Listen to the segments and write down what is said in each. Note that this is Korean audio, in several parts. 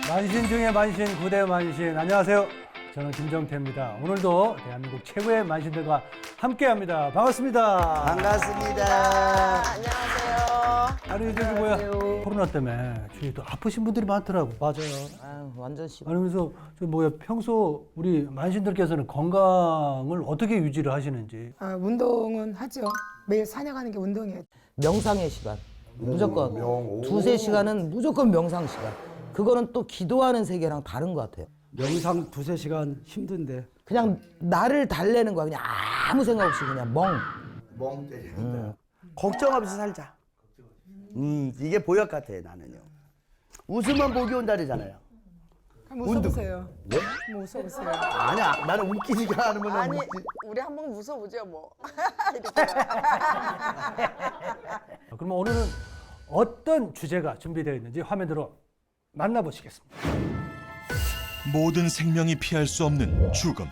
만신 중에 만신, 구대 만신. 안녕하세요. 저는 김정태입니다. 오늘도 대한민국 최고의 만신들과 함께합니다. 반갑습니다. 반갑습니다. 안녕하세요. 아니 저기 뭐야 코로나 때문에 주위에 또 아프신 분들이 많더라고. 맞아요. 완전 심해. 아니 그래서 저 뭐야 평소 우리 만신들께서는 건강을 어떻게 유지를 하시는지. 운동은 하죠. 매일 사냥하는 게 운동이에요. 명상의 시간. 무조건. 두세 시간은 무조건 명상 시간. 그거는 또 기도하는 세계랑 다른 것 같아요. 명상 두세 시간 힘든데. 그냥 나를 달래는 거야. 그냥 아무 생각 없이 그냥 멍. 멍 때린다. 걱정 없이 살자. 이게 보약 같아 나는요. 웃으면 복이 온다잖아요. 한번 웃어보세요. 네? 한번 웃어보세요. 아니야, 나는 웃기지가 않으면 아니 우리 한번 웃어보죠 뭐. 이렇게. 그러면 오늘은 어떤 주제가 준비되어 있는지 화면으로 만나보시겠습니다. 모든 생명이 피할 수 없는 죽음.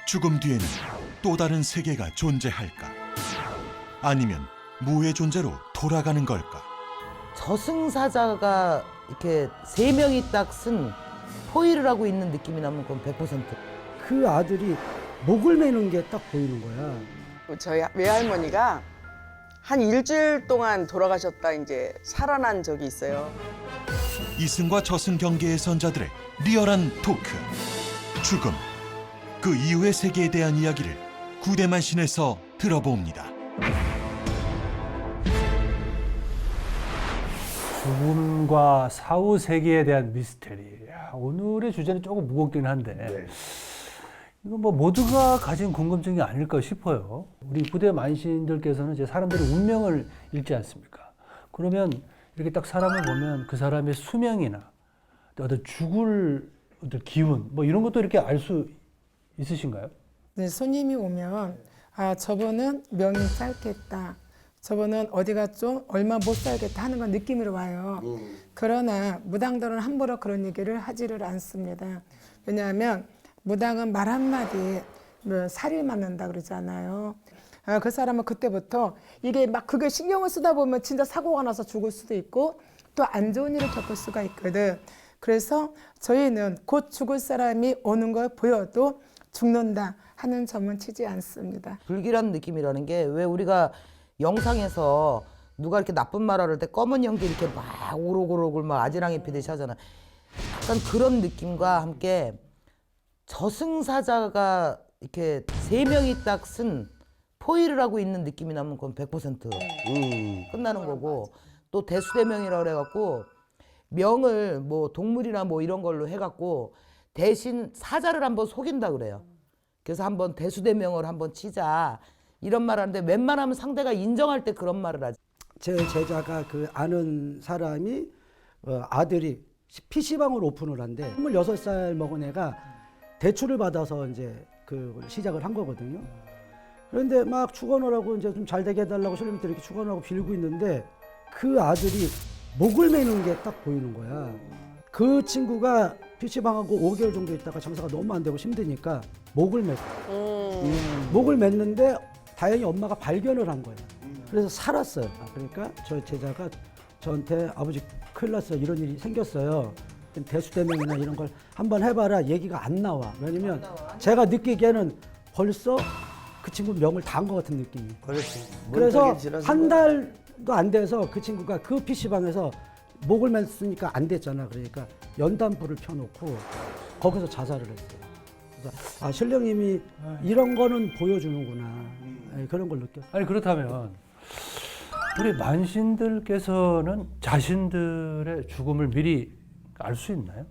죽음 뒤에는 또 다른 세계가 존재할까? 아니면 무의 존재로 돌아가는 걸까? 저승사자가 이렇게 세 명이 딱 쓴 포위를 하고 있는 느낌이 나면 그건 100%. 그 아들이 목을 매는 게 딱 보이는 거야. 저희 외할머니가 한 일주일 동안 돌아가셨다 이제 살아난 적이 있어요. 이승과 저승 경계의 선자들의 리얼한 토크. 죽음. 그 이후의 세계에 대한 이야기를 구대만신에서 들어봅니다. 죽음과 사후 세계에 대한 미스테리. 야, 오늘의 주제는 조금 무겁긴 한데 이거 뭐 모두가 가진 궁금증이 아닐까 싶어요. 우리 구대 만신들께서는 이제 사람들의 운명을 읽지 않습니까? 그러면 이렇게 딱 사람을 보면 그 사람의 수명이나 어떤 죽을 어떤 기운 뭐 이런 것도 이렇게 알 수 있으신가요? 네, 손님이 오면 저분은 명이 짧겠다. 저분은 어디가 좀 얼마 못 살겠다 하는 건 느낌으로 와요. 그러나 무당들은 함부로 그런 얘기를 하지를 않습니다. 왜냐하면 무당은 말 한마디에 살이 맞는다 그러잖아요. 그 사람은 그때부터 이게 막 그게 신경을 쓰다 보면 진짜 사고가 나서 죽을 수도 있고 또 안 좋은 일을 겪을 수가 있거든. 그래서 저희는 곧 죽을 사람이 오는 걸 보여도 죽는다 하는 점은 치지 않습니다. 불길한 느낌이라는 게 왜 우리가 영상에서 누가 이렇게 나쁜 말 할 때 검은 연기 이렇게 막 오록오록을 막 아지랑이 피듯이 하잖아. 약간 그런 느낌과 함께 저승사자가 이렇게 세 명이 딱 쓴 포위를 하고 있는 느낌이 나면 그건 100% 끝나는 거고, 또 대수대명이라고 그래갖고 명을 뭐 동물이나 뭐 이런 걸로 해갖고 대신 사자를 한번 속인다 그래요. 그래서 한번 대수대명을 한번 치자 이런 말 하는데 웬만하면 상대가 인정할 때 그런 말을 하지. 제 제자가 그 아는 사람이 아들이 PC방을 오픈을 한대. 26살 먹은 애가 대출을 받아서 이제 그 시작을 한 거거든요. 그런데 막 축원하라고 이제 좀 잘 되게 해달라고 손님들 이렇게 축원하고 빌고 있는데 그 아들이 목을 매는 게 딱 보이는 거야. 그 친구가 PC방하고 5개월 정도 있다가 장사가 너무 안 되고 힘드니까 목을 맸다. 목을 맸는데 다행히 엄마가 발견을 한 거예요. 그래서 살았어요. 그러니까 저 제자가 저한테 아버지 큰일 났어요. 이런 일이 생겼어요. 대수대명이나 이런 걸 한번 해봐라. 얘기가 안 나와. 왜냐면 제가 느끼기에는 벌써 그 친구 명을 다한 것 같은 느낌이. 그렇지. 그래서 한 달도 안 돼서 그 친구가 그 PC방에서 목을 맸으니까 안 됐잖아. 그러니까 연단불을 펴놓고 거기서 자살을 했어요. 그래서 신령님이 이런 거는 보여주는구나. 그런 걸 느꼈어요. 아니 그렇다면 우리 만신들께서는 자신들의 죽음을 미리 알 수 있나요?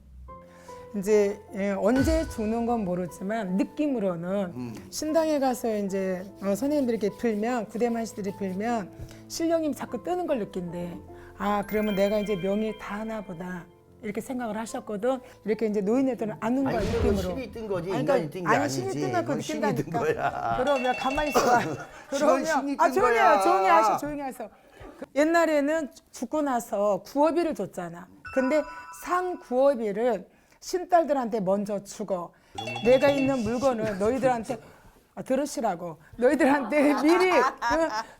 이제 언제 죽는 건 모르지만 느낌으로는 신당에 가서 이제 선생님들이 이렇게 빌면 구대만시들이 빌면 신령님이 자꾸 뜨는 걸 느낀대. 그러면 내가 이제 명이 다 하나 보다 이렇게 생각을 하셨거든. 이렇게 이제 노인네들은 아는 거야 느낌으로. 신이 뜬 거지 아니, 인간이 뜬 게 아니, 아니지. 신이 뜬 걸 그건 신이 뜬 느낀다니까. 거야. 그러면 가만히 있어. 그러면 신이 뜬 조용히 거야. 해요. 조용히 하세요. 옛날에는 죽고 나서 구어비를 줬잖아. 근데 산 구어비를 신딸들한테 먼저 주고 내가 있는 물건을 너희들한테 들으시라고 너희들한테 미리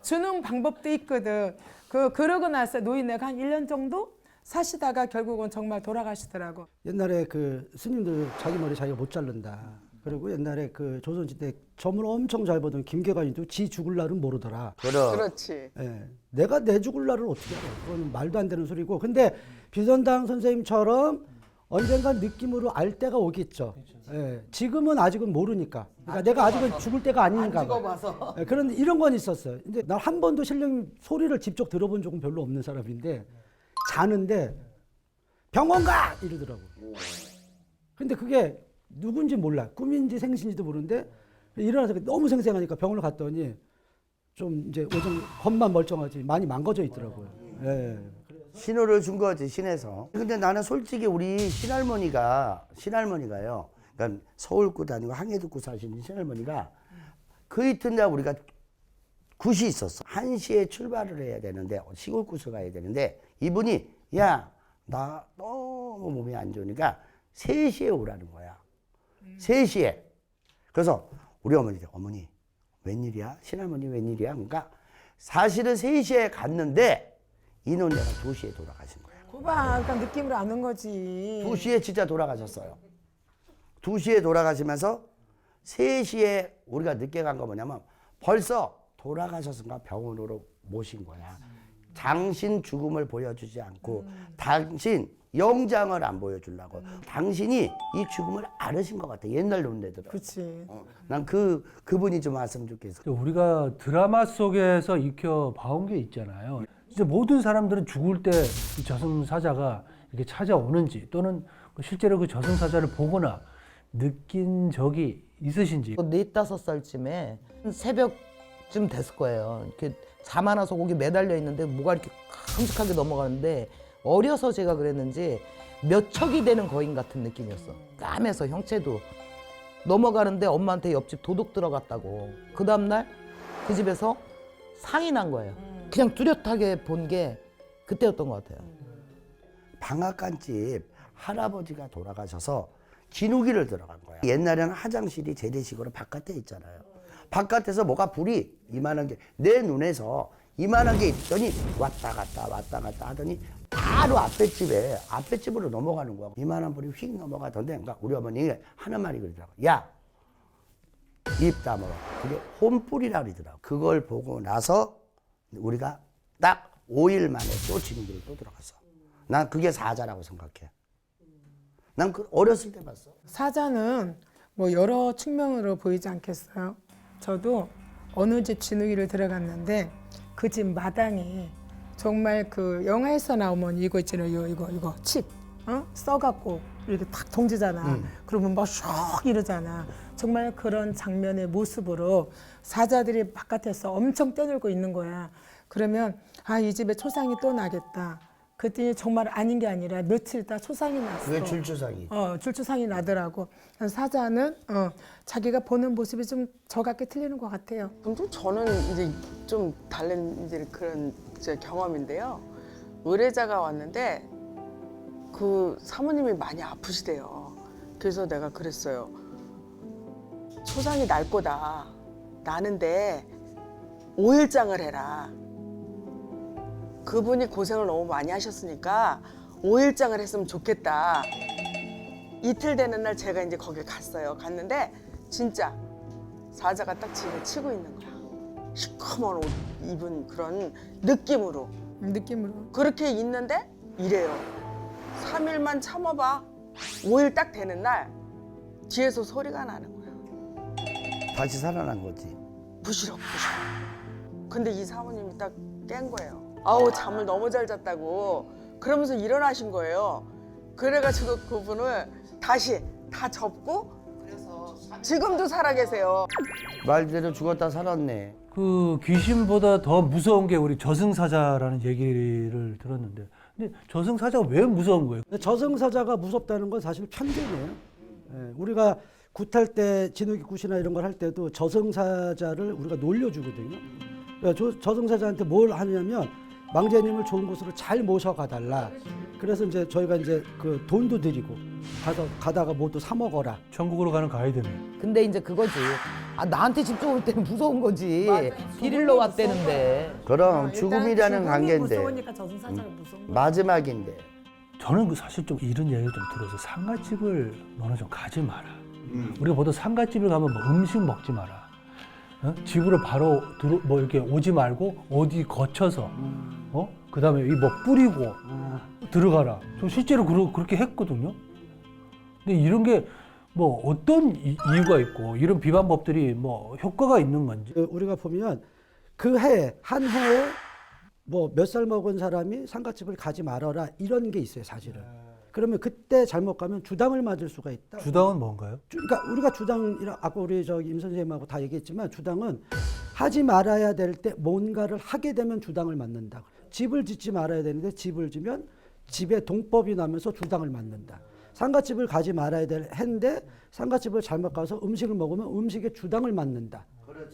주는 방법도 있거든. 그러고 나서 노인네가 한 1년 정도 사시다가 결국은 정말 돌아가시더라고. 옛날에 그 스님들 자기 머리 자기가 못 자른다. 그리고 옛날에 그 조선시대 점을 엄청 잘 보던 김계관이도 지 죽을 날은 모르더라. 그렇지. 예, 내가 내 죽을 날을 어떻게 알아? 그건 말도 안 되는 소리고. 근데 비선당 선생님처럼 언젠간 느낌으로 알 때가 오겠죠. 예, 지금은 아직은 모르니까. 그러니까 내가 아직은 죽을 때가 아닌가 봐. 예, 그런데 이런 건 있었어요. 근데 난 한 번도 신령 소리를 직접 들어본 적은 별로 없는 사람인데 자는데 병원 가! 이러더라고. 근데 그게 누군지 몰라. 꿈인지 생신지도 모르는데 일어나서 너무 생생하니까 병원을 갔더니 좀 이제 오전 겉만 멀쩡하지 많이 망가져 있더라고요. 예. 신호를 준 거지, 신에서. 근데 나는 솔직히 우리 신할머니가요. 그러니까 서울구 다니고 항해도구 사시는 신할머니가 그 이튿날 우리가 굿이 있었어. 1시에 출발을 해야 되는데, 시골 굿을 가야 되는데, 이분이, 야, 나 너무 몸이 안 좋으니까 3시에 오라는 거야. 3시에. 그래서 우리 어머니, 웬일이야? 신할머니 웬일이야? 그러니까 사실은 3시에 갔는데, 이놈네가 2시에 돌아가신 거야. 고봐, 그러니까 느낌으로 아는 거지. 2시에 진짜 돌아가셨어요. 2시에 돌아가시면서 3시에 우리가 늦게 간 거 뭐냐면 벌써 돌아가셨은가 병원으로 모신 거야. 당신 죽음을 보여주지 않고 당신 영장을 안 보여주려고. 당신이 이 죽음을 앓으신 것 같아. 옛날 논대들은. 그렇지. 난 그분이 좀 왔으면 좋겠어. 우리가 드라마 속에서 익혀 봐온 게 있잖아요. 진짜 모든 사람들은 죽을 때 이 저승사자가 이렇게 찾아오는지 또는 실제로 그 저승사자를 보거나 느낀 적이 있으신지. 4, 5살쯤에 새벽쯤 됐을 거예요. 이렇게 잠 안 와서 거기 매달려 있는데 뭐가 이렇게 큼직하게 넘어가는데 어려서 제가 그랬는지 몇 척이 되는 거인 같은 느낌이었어. 까매서 형체도 넘어가는데 엄마한테 옆집 도둑 들어갔다고. 그 다음날 그 집에서 상이 난 거예요. 그냥 뚜렷하게 본 게 그때였던 것 같아요. 방앗간집 할아버지가 돌아가셔서 기누기를 들어간 거야. 옛날에는 화장실이 재래식으로 바깥에 있잖아요. 바깥에서 뭐가 불이 이만한 게 내 눈에서 이만한 게 있더니 왔다 갔다 하더니 바로 앞에 집으로 넘어가는 거야. 이만한 불이 휙 넘어가던데 그러니까 우리 어머니가 하는 말이 그러더라고. 야, 입 다물어. 그게 혼불이라 그러더라고. 그걸 보고 나서 우리가 딱 5일 만에 또 지누기를 또 들어갔어. 난 그게 사자라고 생각해. 난 그 어렸을 때 봤어. 사자는 뭐 여러 측면으로 보이지 않겠어요? 저도 어느 집 진우기를 들어갔는데 그 집 마당이 정말 그 영화에서 나오면 이거 있잖아요. 이거 칩 써갖고 이렇게 탁 던지잖아. 그러면 막 슉 이러잖아. 정말 그런 장면의 모습으로 사자들이 바깥에서 엄청 떠들고 있는 거야. 그러면 아, 이 집에 초상이 또 나겠다. 그랬더니 정말 아닌 게 아니라 며칠 있다 초상이 났어. 그게 줄주상이. 줄주상이 나더라고. 사자는 자기가 보는 모습이 좀 저같게 틀리는 것 같아요. 그럼 좀 저는 이제 좀 다른 이제 그런 제 경험인데요. 의뢰자가 왔는데 그 사모님이 많이 아프시대요. 그래서 내가 그랬어요. 초상이 날 거다. 나는데 5일장을 해라. 그분이 고생을 너무 많이 하셨으니까 5일장을 했으면 좋겠다. 이틀 되는 날 제가 이제 거길 갔어요. 갔는데 진짜 사자가 딱 집을 치고 있는 거야. 시커먼 옷 입은 그런 느낌으로. 그렇게 있는데 이래요. 3일만 참아봐. 5일 딱 되는 날 뒤에서 소리가 나는 거야. 다시 살아난 거지. 부시럭. 근데 이 사모님이 딱 깬 거예요. 아우 잠을 너무 잘 잤다고 그러면서 일어나신 거예요. 그래가지고 그분을 다시 다 접고 지금도 살아계세요. 말대로 죽었다 살았네. 그 귀신보다 더 무서운 게 우리 저승사자라는 얘기를 들었는데, 근데 저승사자가 왜 무서운 거예요? 근데 저승사자가 무섭다는 건 사실 편견이에요. 예, 우리가 굿할 때 진흙이 굿이나 이런 걸 할 때도 저승사자를 우리가 놀려주거든요. 그러니까 저승사자한테 뭘 하냐면 망제님을 좋은 곳으로 잘 모셔가 달라. 그래서 이제 저희가 이제 그 돈도 드리고 가다가 뭐 또 사 먹어라. 천국으로 가는 가이드네. 근데 이제 그거지. 아, 나한테 직접 올 때는 무서운 거지. 비릴러 왔대는데. 그럼 죽음이라는 관계인데 무서우니까 저승사자가 무서운 거야. 마지막인데 저는 사실 좀 이런 얘기를 좀 들어서 상가집을 너는 좀 가지 마라. 우리가 보통 상가집을 가면 뭐 음식 먹지 마라. 어? 집으로 바로 뭐 이렇게 오지 말고 어디 거쳐서 그다음에 이 뭐 뿌리고 들어가라. 저 실제로 그렇게 했거든요. 근데 이런 게 뭐 어떤 이유가 있고 이런 비방법들이 뭐 효과가 있는 건지. 우리가 보면 그 해, 한 해에 뭐 몇 살 먹은 사람이 상가집을 가지 말아라 이런 게 있어요, 사실은. 그러면 그때 잘못 가면 주당을 맞을 수가 있다. 주당은 뭔가요? 그러니까 우리가 주당이라 아까 우리 저기 임 선생님하고 다 얘기했지만 주당은 하지 말아야 될 때 뭔가를 하게 되면 주당을 맞는다. 집을 짓지 말아야 되는데 집을 지면 집에 동법이 나면서 주당을 맞는다. 상가집을 가지 말아야 될 했는데 상가집을 잘못 가서 음식을 먹으면 음식에 주당을 맞는다.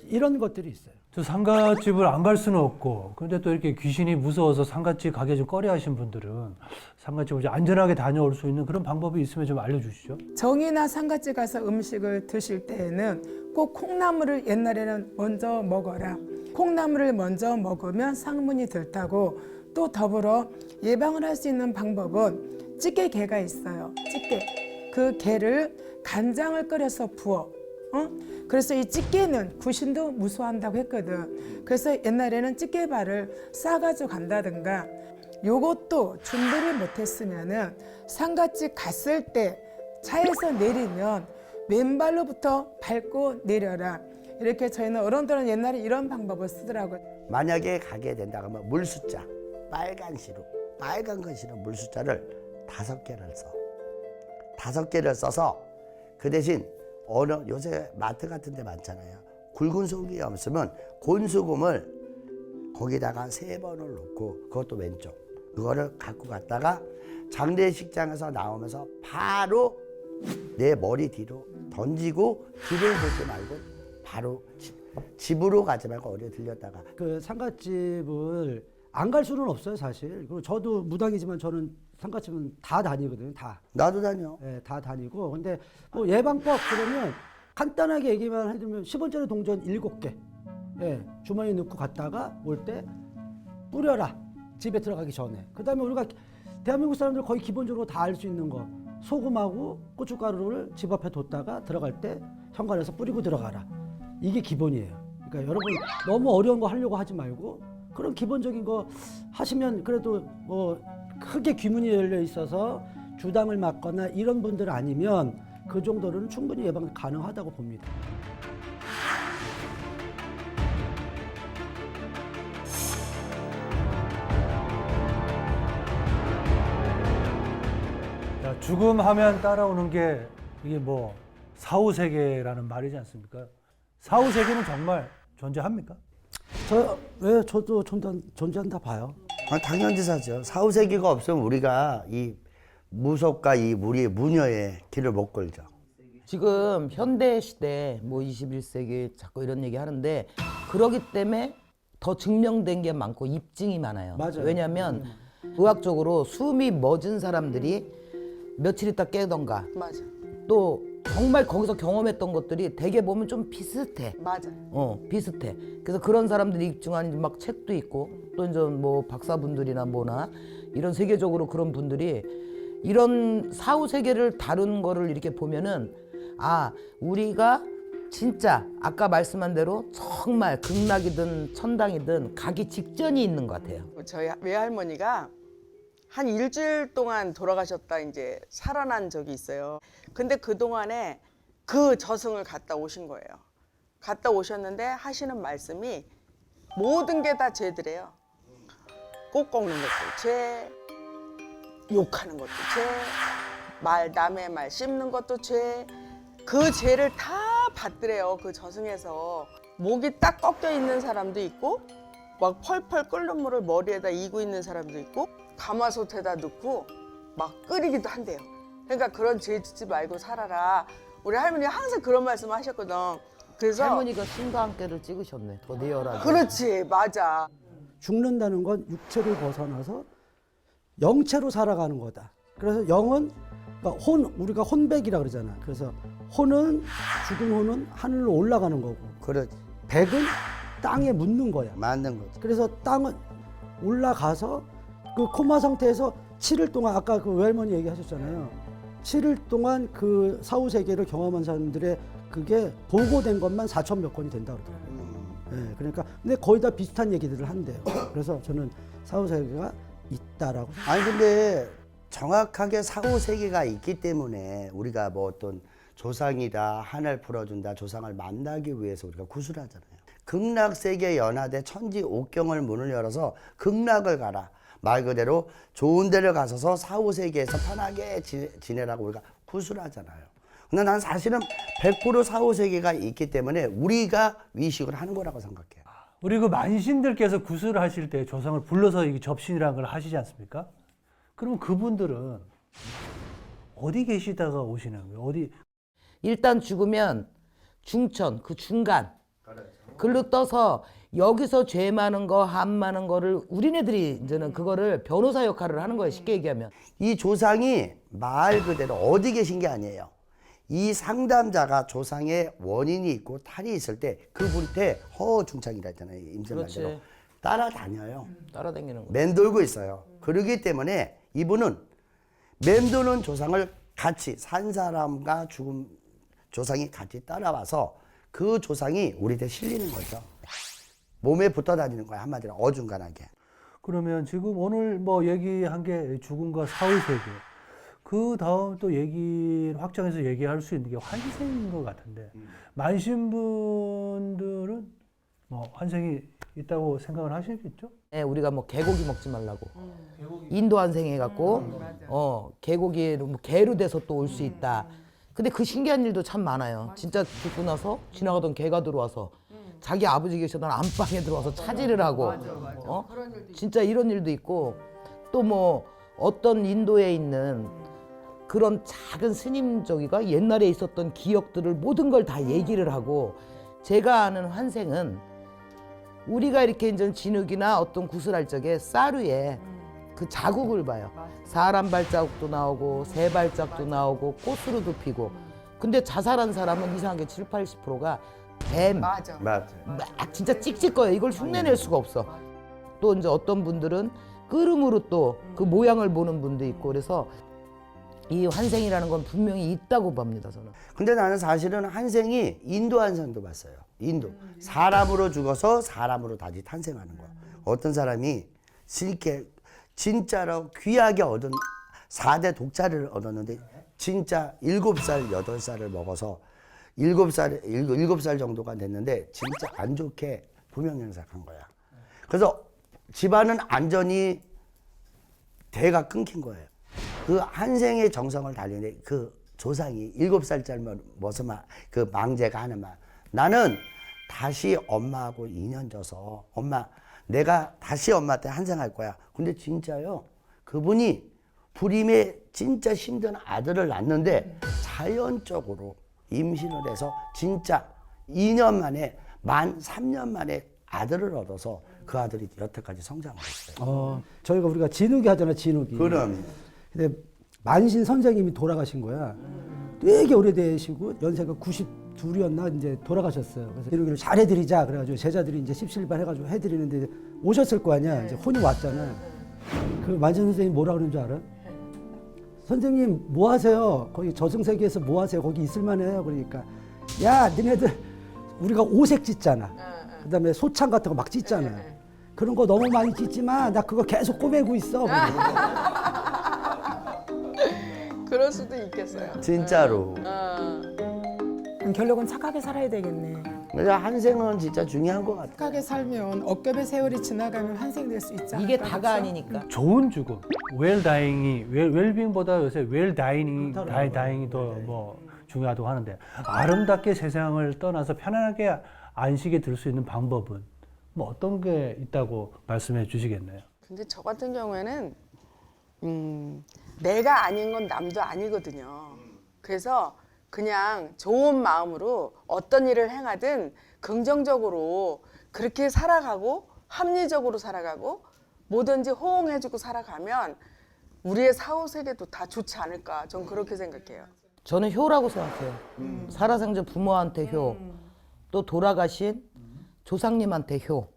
이런 것들이 있어요. 저 상가집을 안 갈 수는 없고, 근데 또 이렇게 귀신이 무서워서 상가집 가기 좀 꺼려하신 분들은 상가집을 좀 안전하게 다녀올 수 있는 그런 방법이 있으면 좀 알려주시죠. 정이나 상가집 가서 음식을 드실 때에는 꼭 콩나물을 옛날에는 먼저 먹어라. 콩나물을 먼저 먹으면 상문이 들타고, 또 더불어 예방을 할 수 있는 방법은 찌개개가 있어요. 찌개. 그 개를 간장을 끓여서 부어. 그래서 이 찌개는 귀신도 무서워한다고 했거든. 그래서 옛날에는 찌개발을 싸가지고 간다든가, 요것도 준비를 못했으면은 상가집 갔을 때 차에서 내리면 왼발로부터 밟고 내려라. 이렇게 저희는 어른들은 옛날에 이런 방법을 쓰더라고요. 만약에 가게 된다 그러면 물숫자 빨간 글씨로 물숫자를 5개를 써. 5개를 써서 그 대신 요새 마트 같은 데 많잖아요. 굵은 소금이 없으면 곤소금을 거기다가 3번을 넣고, 그것도 왼쪽, 그거를 갖고 갔다가 장례식장에서 나오면서 바로 내 머리 뒤로 던지고 뒤를 보지 말고 바로 집으로 가지 말고 어디에 들렸다가. 그 상가집을 안 갈 수는 없어요, 사실. 그리고 저도 무당이지만 저는 상가집은 다 다니거든요, 다. 나도 다녀. 예, 다 다니고. 근데 뭐 예방법 그러면 간단하게 얘기만 해주면 10원짜리 동전 7개. 예, 주머니에 넣고 갔다가 올 때 뿌려라. 집에 들어가기 전에. 그 다음에 우리가 대한민국 사람들 거의 기본적으로 다 알 수 있는 거. 소금하고 고춧가루를 집 앞에 뒀다가 들어갈 때 현관에서 뿌리고 들어가라. 이게 기본이에요. 그러니까 여러분 너무 어려운 거 하려고 하지 말고 그런 기본적인 거 하시면 그래도 뭐 크게 귀문이 열려 있어서 주당을 맞거나 이런 분들 아니면 그 정도로는 충분히 예방 가능하다고 봅니다. 자, 죽음하면 따라오는 게 이게 뭐 사후세계라는 말이지 않습니까? 사후세계는 정말 존재합니까? 저도 존재한다 봐요. 당연지사죠. 사후세계가 없으면 우리가 이 무속과 이 우리의 무녀의 길을 못 걸죠. 지금 현대 시대 뭐 21세기 자꾸 이런 얘기 하는데, 그러기 때문에 더 증명된 게 많고 입증이 많아요. 맞아요. 왜냐하면 의학적으로 숨이 멎은 사람들이 며칠 있다 깨던가, 맞아. 또 정말 거기서 경험했던 것들이 되게 보면 좀 비슷해. 맞아. 비슷해. 그래서 그런 사람들이 입증한 막 책도 있고, 또 이제 뭐 박사분들이나 뭐나 이런 세계적으로 그런 분들이 이런 사후 세계를 다룬 거를 이렇게 보면은, 아, 우리가 진짜 아까 말씀한 대로 정말 극락이든 천당이든 가기 직전이 있는 것 같아요. 저희 외할머니가 한 일주일 동안 돌아가셨다 이제 살아난 적이 있어요. 근데 그동안에 그 저승을 갔다 오신 거예요. 갔다 오셨는데 하시는 말씀이 모든 게 다 죄들이에요. 꽃 꺾는 것도 죄, 욕하는 것도 죄, 남의 말 씹는 것도 죄, 그 죄를 다 받더래요. 그 저승에서 목이 딱 꺾여 있는 사람도 있고, 막 펄펄 끓는 물을 머리에다 이고 있는 사람도 있고, 가마솥에다 넣고 막 끓이기도 한대요. 그러니까 그런 죄 짓지 말고 살아라. 우리 할머니가 항상 그런 말씀 하셨거든. 그래서 할머니가 신과 함께를 찍으셨네. 더 리얼하게. 그렇지, 맞아. 죽는다는 건 육체를 벗어나서 영체로 살아가는 거다. 그래서 영은 그러니까 우리가 혼백이라 그러잖아. 그래서 혼은 죽은 혼은 하늘로 올라가는 거고, 그렇지. 백은 땅에 묻는 거야. 맞는 거지. 그래서 땅은 올라가서 그 코마 상태에서 7일 동안 아까 그 외할머니 얘기하셨잖아요. 7일 동안 그 사후 세계를 경험한 사람들의 그게 보고된 것만 4천 몇 건이 된다 그러더라고요. 예, 그러니까 근데 거의 다 비슷한 얘기들을 한대요. 그래서 저는 사후 세계가 있다라고. 아니 근데 정확하게 사후 세계가 있기 때문에 우리가 뭐 어떤 조상이다, 하늘 풀어준다, 조상을 만나기 위해서 우리가 구슬하잖아요. 극락세계 연하대 천지 옥경을 문을 열어서 극락을 가라. 말 그대로 좋은 데를 가서서 사후 세계에서 편하게 지내라고 우리가 구슬하잖아요. 근데 난 사실은 100% 사후 세계가 있기 때문에 우리가 위식을 하는 거라고 생각해요. 우리 그 만신들께서 구슬을 하실 때 조상을 불러서 이 접신이라는 걸 하시지 않습니까? 그러면 그분들은 어디 계시다가 오시는 거예요? 어디? 일단 죽으면 중천, 그 중간 글로 떠서 여기서 죄 많은 거, 함 많은 거를 우리네들이 이제는 그거를 변호사 역할을 하는 거예요. 쉽게 얘기하면. 이 조상이 말 그대로 어디 계신 게 아니에요. 이 상담자가 조상의 원인이 있고 탈이 있을 때 그분한테 허허중창이라 했잖아요. 임신말대로 그렇지. 따라다녀요. 따라다니는 거. 맴돌고 있어요. 그러기 때문에 이분은 맴도는 조상을 같이 산 사람과 죽은 조상이 같이 따라와서 그 조상이 우리한테 실리는 거죠. 몸에 붙어 다니는 거야. 한마디로 어중간하게. 그러면 지금 오늘 뭐 얘기한 게 죽음과 사후 세계. 그 다음 또 확장해서 얘기할 수 있는 게 환생인 것 같은데 만신분들은 뭐 환생이 있다고 생각을 하시겠죠? 네, 우리가 뭐 개고기 먹지 말라고. 인도 환생해 갖고 개고기로 뭐 개로 돼서 또 올 수 있다. 근데 그 신기한 일도 참 많아요. 진짜 죽고 나서 지나가던 개가 들어와서 자기 아버지 계시던 안방에 들어와서 차지를 하고 진짜 이런 일도 있고 또 뭐 어떤 인도에 있는 그런 작은 스님 저기가 옛날에 있었던 기억들을 모든 걸 다 얘기를 하고 제가 아는 환생은 우리가 이렇게 이제 진흙이나 어떤 구슬할 적에 쌀위에 그 자국을 봐요. 사람 발자국도 나오고 새 발자국도 나오고 꽃으로도 피고 근데 자살한 사람은 이상하게 70~80%가 뱀, 맞아. 맞아요. 막 진짜 찍찍 거예요. 이걸 흉내낼 수가 없어. 또 이제 어떤 분들은 끄름으로 또 그 모양을 보는 분도 있고 그래서 이 환생이라는 건 분명히 있다고 봅니다, 저는. 근데 나는 사실은 환생이 인도 환생도 봤어요. 인도. 사람으로 죽어서 사람으로 다시 탄생하는 거야. 어떤 사람이 이렇게 진짜로 귀하게 얻은 4대 독자를 얻었는데 진짜 7살, 8살을 먹어서 7살 정도가 됐는데 진짜 안 좋게 부명연삭한 거야. 그래서 집안은 안전이 대가 끊긴 거예요. 그 한생의 정성을 달리는데 그 조상이 7살짜리 모습만 그 망제가 하는 말 나는 다시 엄마하고 인연 져서 엄마 내가 다시 엄마한테 한생할 거야. 근데 진짜요 그분이 불임에 진짜 힘든 아들을 낳는데 자연적으로 임신을 해서 진짜 2년 만에 만 3년 만에 아들을 얻어서 그 아들이 여태까지 성장을 했어요. 저희가 우리가 진욱이 하잖아, 진욱이. 그럼 근데 만신 선생님이 돌아가신 거야. 되게 오래되시고 연세가 92였나 이제 돌아가셨어요. 그래서 진욱이를 잘해드리자 그래가지고 제자들이 이제 십시일반 해가지고 해드리는데 오셨을 거 아니야. 이제 혼이 왔잖아. 그 만신 선생님 뭐라 그러는 줄 알아? 선생님 뭐 하세요? 거기 저승세계에서 뭐 하세요? 거기 있을만해요. 그러니까 야 니네들 우리가 오색 짓잖아. 그다음에 소창 같은 거 막 짓잖아. 그런 거 너무 많이 짓지 마. 나 그거 계속 꼬매고 있어. 그럴 수도 있겠어요. 진짜로. 결국은 착하게 살아야 되겠네. 그래서 한생은 진짜 중요한 것 같아. 착하게 살면 억압의 세월이 지나가면 환생될 수 있지 이게 않을까, 다가 그렇죠? 아니니까. 좋은 죽음, 웰다잉이 웰빙보다 요새 웰다잉이 더 뭐 중요하다고 하는데 아름답게 세상을 떠나서 편안하게 안식에 들 수 있는 방법은 뭐 어떤 게 있다고 말씀해 주시겠네요. 근데 저 같은 경우에는 내가 아닌 건 남도 아니거든요. 그래서 그냥 좋은 마음으로 어떤 일을 행하든 긍정적으로 그렇게 살아가고 합리적으로 살아가고 뭐든지 호응해주고 살아가면 우리의 사후 세계도 다 좋지 않을까. 전 그렇게 생각해요. 저는 효라고 생각해요. 살아생전 부모한테 효, 또 돌아가신 조상님한테 효,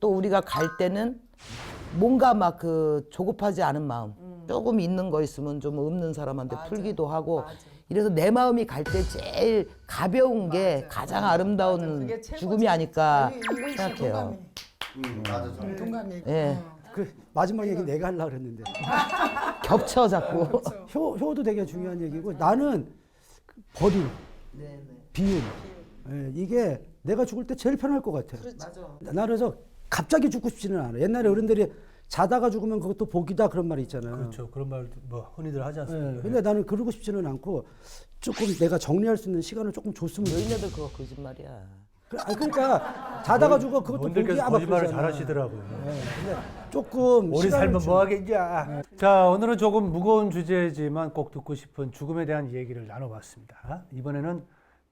또 우리가 갈 때는 뭔가 막 그 조급하지 않은 마음, 조금 있는 거 있으면 좀 없는 사람한테 풀기도 하고 이래서 내 마음이 갈 때 제일 가벼운 게 가장 아름다운 죽음이 아닐까 생각해요. 동감이. 예. 그 마지막 얘기 내가 하려고 그랬는데 겹쳐 자꾸. 효도 되게 중요한 얘기고 나는 버림, 비움 이게 내가 죽을 때 제일 편할 것 같아. 나는 그래서 갑자기 죽고 싶지는 않아. 옛날에 어른들이 자다가 죽으면 그것도 복이다 그런 말이 있잖아요. 그렇죠. 그런 말 뭐 흔히들 하지 않습니까? 예, 근데 나는 그러고 싶지는 않고 조금 내가 정리할 수 있는 시간을 조금 줬으면 좋겠어. 너희네들 그거 거짓말이야. 그러니까 자다가 죽어 그것도 뭔들께서 복이야 막 거짓말을 그러잖아. 잘하시더라고요. 근데 조금 오래 시간을 살면 좀- 뭐하겠냐. 자, 오늘은 조금 무거운 주제지만 꼭 듣고 싶은 죽음에 대한 얘기를 나눠봤습니다. 이번에는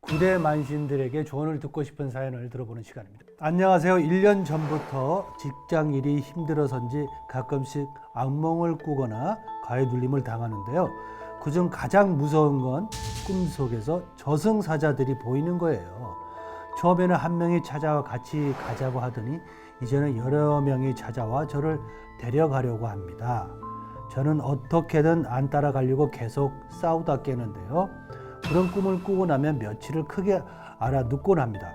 구대 만신들에게 조언을 듣고 싶은 사연을 들어보는 시간입니다. 안녕하세요. 1년 전부터 직장 일이 힘들어서인지 가끔씩 악몽을 꾸거나 가해눌림을 당하는데요. 그중 가장 무서운 건 꿈속에서 저승사자들이 보이는 거예요. 처음에는 한 명이 찾아와 같이 가자고 하더니 이제는 여러 명이 찾아와 저를 데려가려고 합니다. 저는 어떻게든 안 따라가려고 계속 싸우다 깨는데요. 그런 꿈을 꾸고 나면 며칠을 크게 알아눕곤 합니다.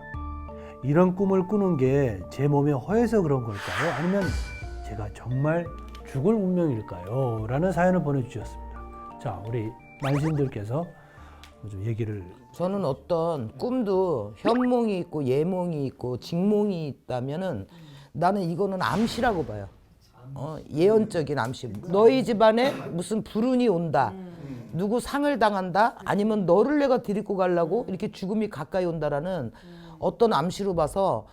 이런 꿈을 꾸는 게 제 몸이 허해서 그런 걸까요? 아니면 제가 정말 죽을 운명일까요? 라는 사연을 보내주셨습니다. 자, 우리 만신들께서 좀 얘기를. 저는 어떤 꿈도 현몽이 있고 예몽이 있고 직몽이 있다면은 나는 이거는 암시라고 봐요. 예언적인 암시. 너희 집안에 무슨 불운이 온다. 누구 상을 당한다. 아니면 너를 내가 데리고 가려고 이렇게 죽음이 가까이 온다라는 어떤 암시로 봐서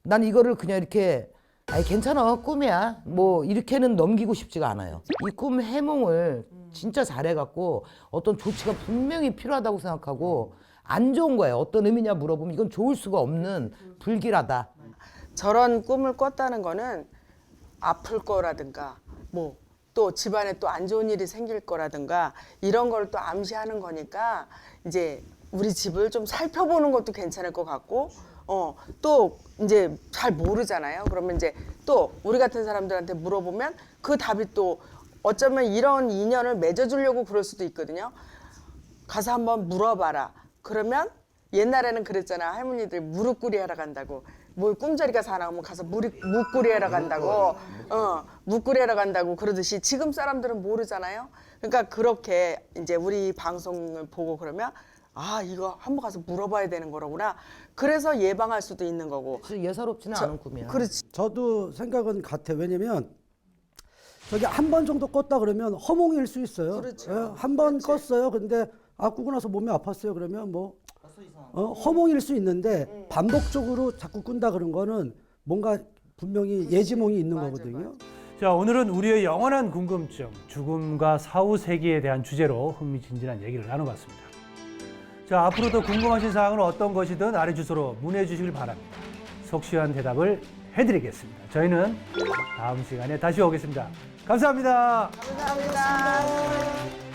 난 이거를 그냥 이렇게 아이 괜찮아 꿈이야 뭐 이렇게는 넘기고 싶지가 않아요. 이 꿈 해몽을 진짜 잘해갖고 어떤 조치가 분명히 필요하다고 생각하고 안 좋은 거예요. 어떤 의미냐 물어보면 이건 좋을 수가 없는 불길하다. 저런 꿈을 꿨다는 거는 아플 거라든가 뭐 또 집안에 또 안 좋은 일이 생길 거라든가 이런 걸 또 암시하는 거니까 이제 우리 집을 좀 살펴보는 것도 괜찮을 것 같고 또 이제 잘 모르잖아요. 그러면 이제 또 우리 같은 사람들한테 물어보면 그 답이 또 어쩌면 이런 인연을 맺어주려고 그럴 수도 있거든요. 가서 한번 물어봐라. 그러면 옛날에는 그랬잖아. 할머니들 무릎 꿇이 하러 간다고. 뭐 꿈자리가 사나오면 가서 묵구리 하러 간다고. 묵구리 하러 간다고 그러듯이 지금 사람들은 모르잖아요. 그러니까 그렇게 이제 우리 방송을 보고 그러면 아 이거 한번 가서 물어봐야 되는 거로구나. 그래서 예방할 수도 있는 거고. 예사롭지는 않은 꿈이야. 그렇지. 저도 생각은 같아. 왜냐면 저기 한 번 정도 껐다 그러면 허몽일 수 있어요. 그렇죠. 한 번 껐어요. 근데 꾸고 나서 몸이 아팠어요. 그러면 뭐 허몽일 수 있는데 반복적으로 자꾸 꾼다 그런 거는 뭔가 분명히 예지몽이 있는 거거든요. 자, 오늘은 우리의 영원한 궁금증, 죽음과 사후 세계에 대한 주제로 흥미진진한 얘기를 나눠봤습니다. 자, 앞으로도 궁금하신 사항은 어떤 것이든 아래 주소로 문의해 주시길 바랍니다. 속 시원한 대답을 해드리겠습니다. 저희는 다음 시간에 다시 오겠습니다. 감사합니다. 감사합니다.